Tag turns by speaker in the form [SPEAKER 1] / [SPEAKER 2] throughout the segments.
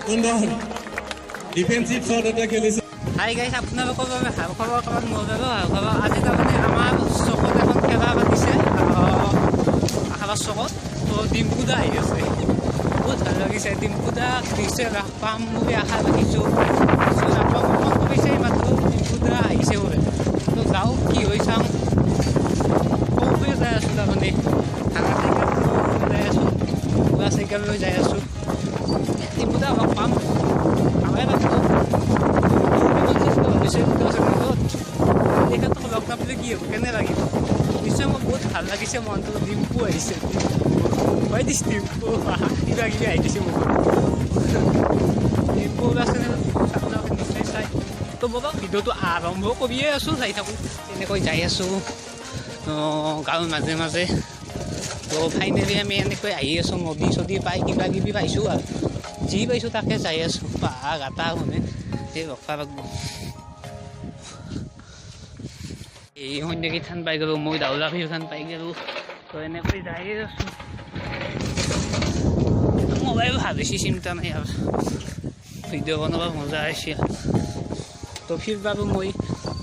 [SPEAKER 1] সুন্দৰ defensive shot এটা খেলিছে।
[SPEAKER 2] হাই গাইছ, আপোনালোকৰ বাবে ভাল খবৰ অকণমান মোৰ বাবে ভাল খবৰ। আজি তাৰমানে আমাৰ চকত এখন খেলা পাতিছে, আশাবাদ চকত। তো ডিম্পুদা আহি আছে, বহুত ভাল লাগিছে। ডিম্পুদা দিছে ৰাস পাম বুলি আশা ৰাখিছোঁ। আপোনাক ফোন কৰিছে মাত্ৰ ডিম্পুদা আহিছে বোলে। তো যাওঁ, কি হৈ চাওঁ। সৰুকৈ যাই আছোঁ তাৰমানে, ভাঙা চাইকেল যাই আছোঁ, বুঢ়া চাইকেল লৈ যাই আছোঁ। ডিম্পুদা লগ পাম, ভালে লাগিব। তেখেতক লগ নাপালে কি হ'ব, কেনে লাগিব। নিশ্চয় মোৰ বহুত ভাল লাগিছে মনটো। ডিম্পু আহিছে, হয় দিছ ডিম্পু, কিবা কিবি আহি দিছে মোক। ডিম্পু চেনেল আপোনালোকে নিশ্চয় চাই। তো ব'লক ভিডিঅ'টো আৰম্ভ কৰিয়ে আছোঁ, যাই থাকোঁ। তেনেকৈ যাই আছোঁ গাঁৱৰ মাজে মাজে। তো ফাইনেলি আমি এনেকৈ আহি আছোঁ, নদী চদী পাই কিবা কিবি পাইছোঁ আৰু যি পাইছোঁ তাকে যাই আছোঁ। পাহাৰ গাটা শুনে এই ৰখা লাগব। এই সন্ধ্যা থান পাই গ'লোঁ, মই ডাউলা ভিউ থান পাই গ'লোঁ। তো এনেকৈ যাই আছোঁ। মোবাইল ভাল হৈছে, চিন্তা নাই আৰু ভিডিঅ' বনাব মজা হৈছে। তো ফিৰবাৰো মই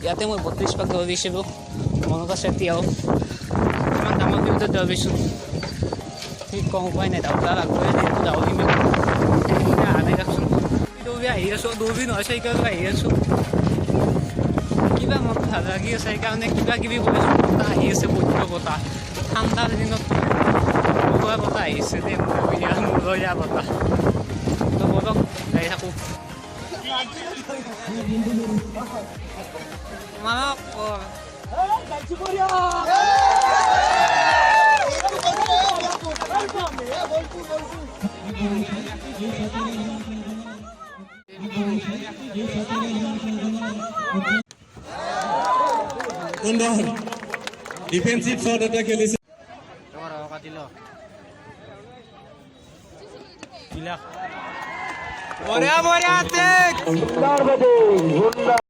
[SPEAKER 2] ইয়াতে 32 পাক দৌৰিছিলোঁ, মনত আছে এতিয়াও। ইমান ডাঙৰ ফিল্ডত দৌৰিছোঁ, ঠিক কম উপায় নাই। ডাউলা লাগবই, যিহেতু ডাউৰিম আনি ৰাখছোন। দৌৰি আহি আছোঁ, দৌৰি নহয় চাইকেল আহি আছোঁ। কিবা মন ভাল লাগি আছে, সেইকাৰণে কিবা কিবি কৰিছোঁ। বতাহ আহি আছে, বৈদ্য বতাহ। ঠাণ্ডাৰ দিনত বতৰা বতাহ আহিছে দেই, মূৰয়া বতাহ। তো বলক যাই থাকোঁ। তোমালোক
[SPEAKER 1] সুন্দৰ ডিফেন্সিভ শ্বট এটা খেলিছে।
[SPEAKER 2] বঢ়িয়া বঢ়িয়া